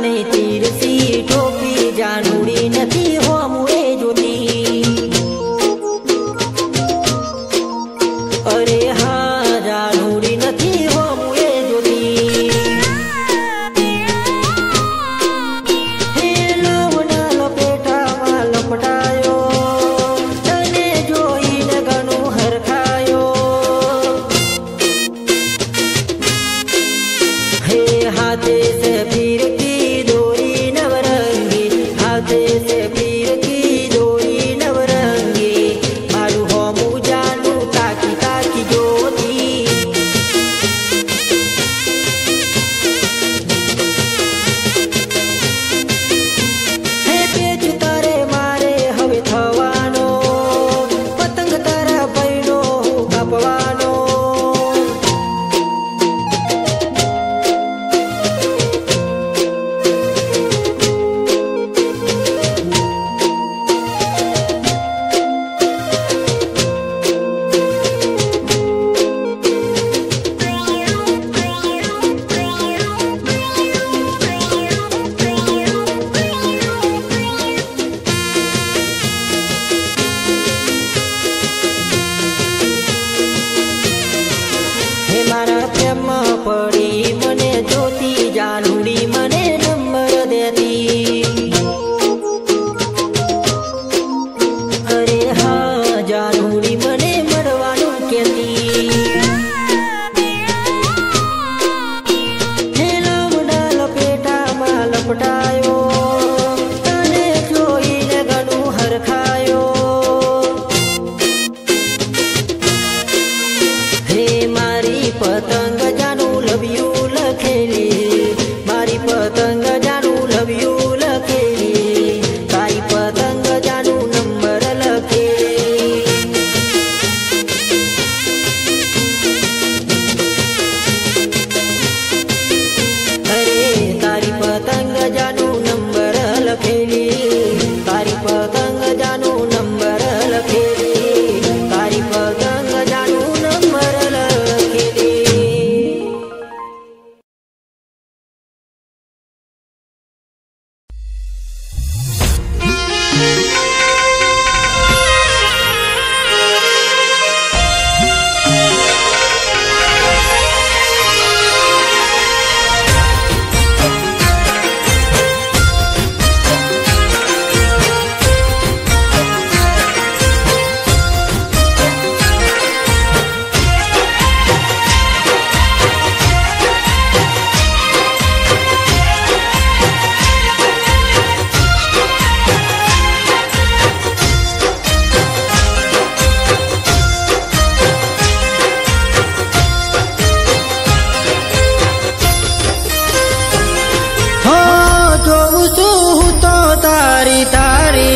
ने तीरसी टोपी जानुड़ी नथी हो मुए जोती। अरे हाँ जानुड़ी नथी हो मुए जोती। हे लवना लपेटा मा लपटायो तने जोईने घणुं हरखायो। हे हाथे से पीर की डोरी नवरंगी, हाथे से पीर की डोरी नवरंगी, मारू होमू जानू ताकी ताकी जोती। हे पेच तारे मारे हवे थवानो, पतंग तारा बहिनो हूँ कापवानो। हे मारा प्रेम पड़ी मने जोती जानुड़ी मने नंबर देती। अरे हाँ जानुड़ी मने मरवानू कहती। हे लवना लपेटा मा लपटायो तने जोईने घणुं हरखायो। हे मारी पतंग जानू लव यू लखेली, मारी पतंग जानू लव यू लखेली, तारी पतंग जानू नंबर लखेली। अरे तारी पतंग जानू नंबर लखेली, तारी पतंग जानू नंबर लखेली, तारी पतंग जानू नंबर लखेली। हो जोऊं छुं तो तारी तारी,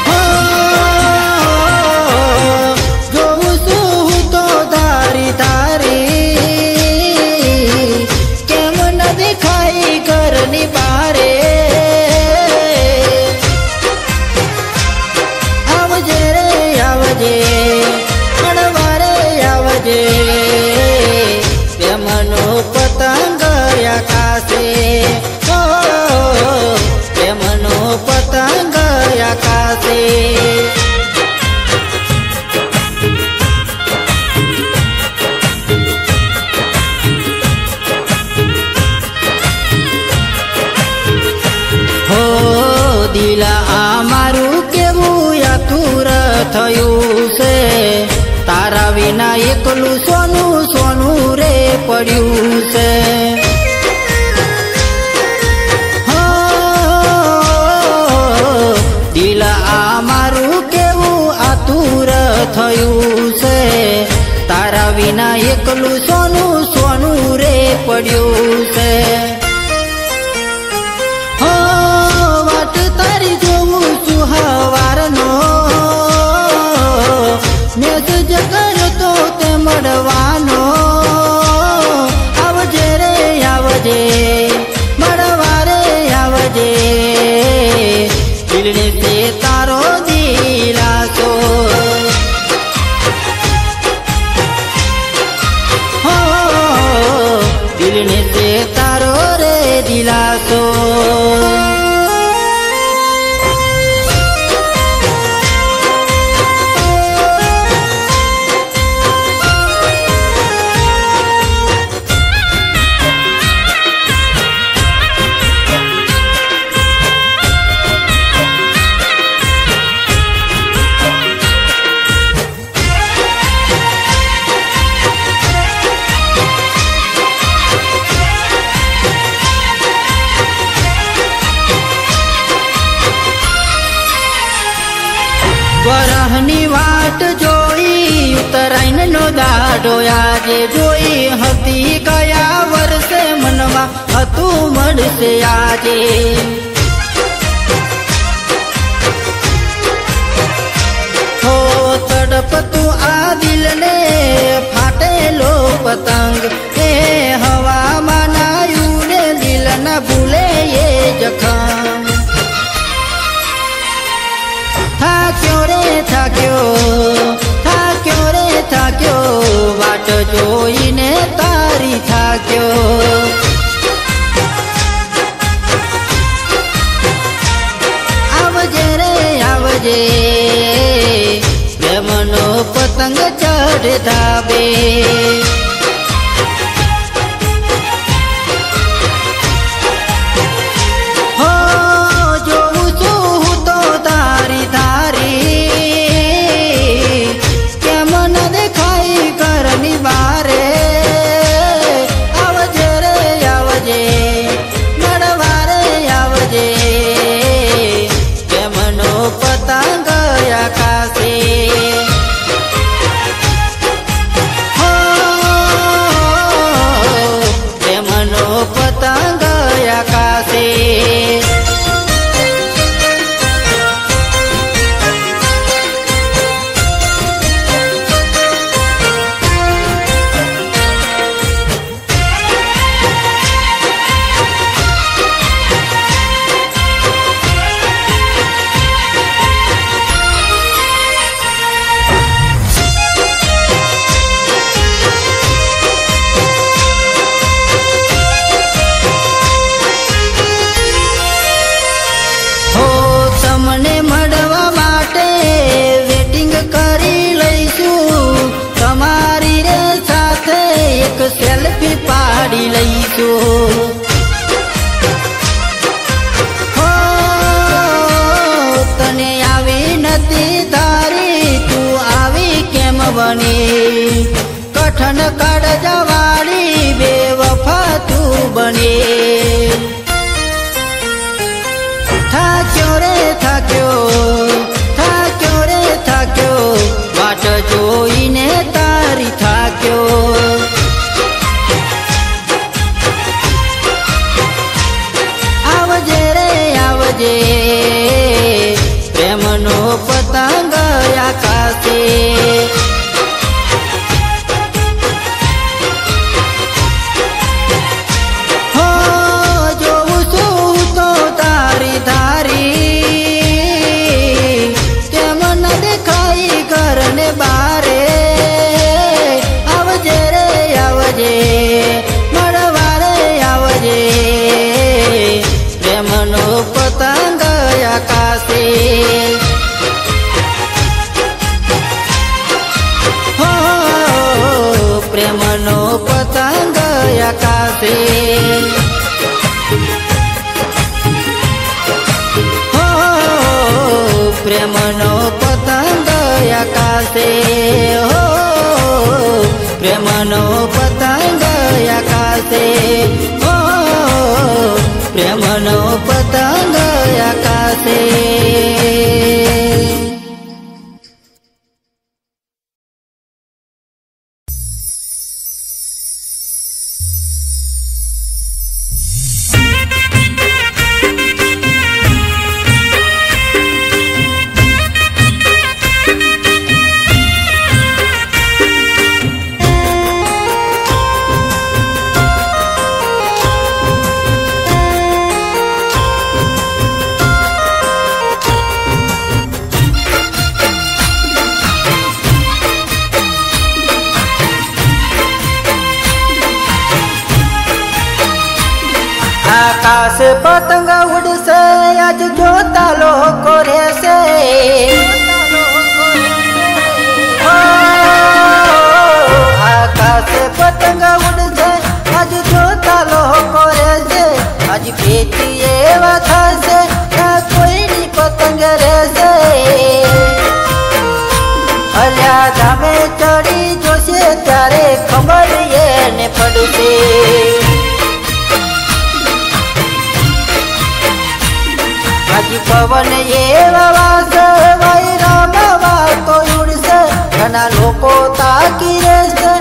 हो जोऊं छुं तो तारी तारी, केम न देखाई घरनी बारे। आवजे रे आवजे अणवारे आवजे, प्रेमनो पतंग आकाशे, ओ प्रेमनो पतंग आकाशे। हो दिल आमारू केवुं आतुर थयुं छे, तारा विना एकलू सोनू सोनू रे पड्યું છે। हो दिल आमारू केवुं आतुर थयुं छे, तारा विना एकलू सोनू सोनू रे पड्યું છે। हो वाट तारी जोऊं छुं हवारनो, मेसेज करतो ते मळवानो। आवजे रे आवजे मळवा रे आवजे, दिलने से तारो दिलासो। हो કાઢો આજે જોઈ હતી ગયા વર્ષે મનમાં હતું મળશે આજે હો તડપતું આ દિલને ફાટેલો પતંગ એ હવામાં નાયું ને દિલ ના ભૂલે એ જખમ થાક્યો રે થાક્યો થાક્યો રે થાક્યો વાટ જોઈને તારી થાક્યો આવજે રે આવજે પ્રેમનો પતંગ ચઢ ધાબે સેલ્ફી પાડી લઈશું હો તને આવી નથી તારી તું આવી કેમ બની કઠણ કાળજાવાળી બેવફા તું બની થાક્યો રે થાક્યો થાક્યો રે થાક્યો વાટ જોઈને તારી થાક્યો પ્રેમનો પતંગ આકાશે હો જોઉં છું તો તારી ધારી કેમ ન દેખાઈ ઘરને બારે આવજે રે આવજે મળવા રે આવજે પ્રેમનો પતંગ આકાશે હો પ્રેમનો પતંગ આકાશે હો પ્રેમનો પતંગ આકાશે હો પ્રેમનો પતંગ આકાશે હો પ્રેમનો પતંગ આકાશે आकाश पतंग उड़से आज जोता लोको रेसे आकाश पतंग उड़से आज जोता लोको रेसे आज पेटी एवा थासे कोई नी पतंग रेसे अल्या धामे चढ़ी जोशे त्यारे खबर ये ने पड़से आज पवन एवा वास वैराम वातो उड़से घना लोको ताकी रेसे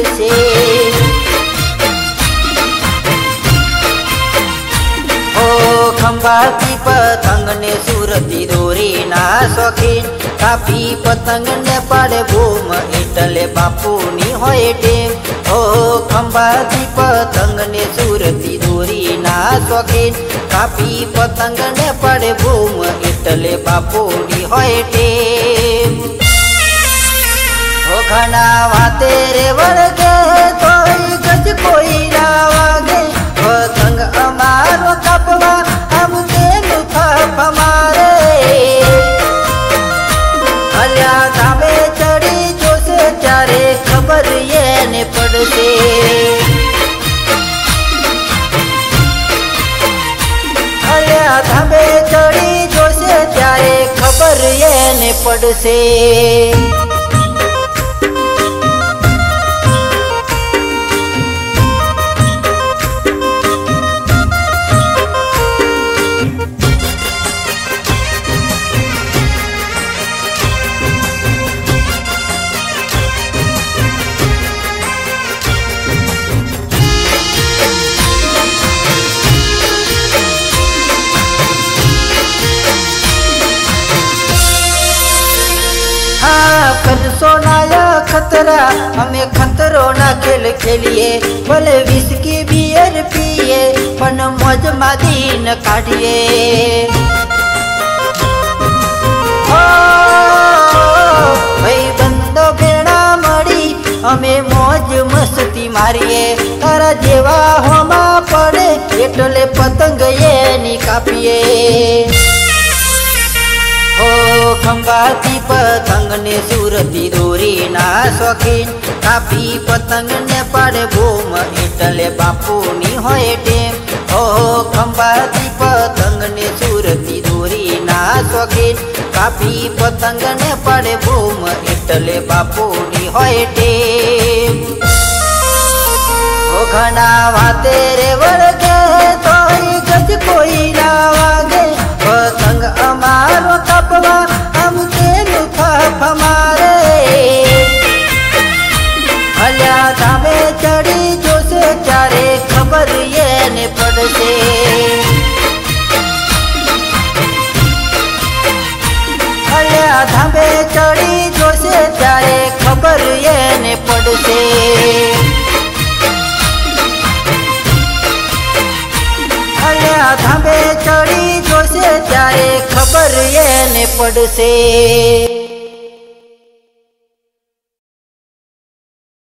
પડશે। ખંભાતી પતંગ ને સુરતી દોરી ના શોખીન કાપી પતંગ ને પાડે બૂમ એટલે બાપુની હોય ટેમ। ખંભાતી પતંગ ને સુરતી દોરી ના શોખીન કાપી પતંગ ને પાડે બૂમ એટલે બાપુની હોય ટેમ। ઘણા વાતે રે વળગે તોય ગજ કોઈ ના વાગે પતંગ અમારો કાપવા આમ તેનું થાપ મારે। અલ્યા ધામે ચડી જોશે ત્યારે ખબર એને પડશે। અલ્યા ધામે ચડી જોશે ત્યારે ખબર એને પડશે। सोनाया खतरा हमें खतरो ना खेल खेलिए भले विस्की बियर पिए पण मौज मा दिन काढ़िए। भाई बंदो भेड़ा मड़ी हमें मौज मस्ती मारिए तारा जेवा होमा पड़े एटले पतंग ये नी कापिए। खंभाती पतंग ने सुरती दोरी ना शौकीन कापी पतंग ने पाड़े बूम એટલે બાપુની હોય ટેમ। ખંભાતી પતંગ ને સુરતી દોરી ના શોખીન કાપી પતંગ ને પાડે બૂમ એટલે બાપુની હોય ટેમ। ઘણા વાતે રે વળગે તોય ગજ કોઈ ના વાગે પતંગ અમારો કાપવા આમ તેનું થાપ મારે। અલ્યા ધામે ચડી જોશે ત્યારે ખબર એને પડશે। અલ્યા ધામે ચડી જોશે ત્યારે ખબર એને પડશે। ધામે ચડી જોશે ત્યારે ખબર એને પડશે।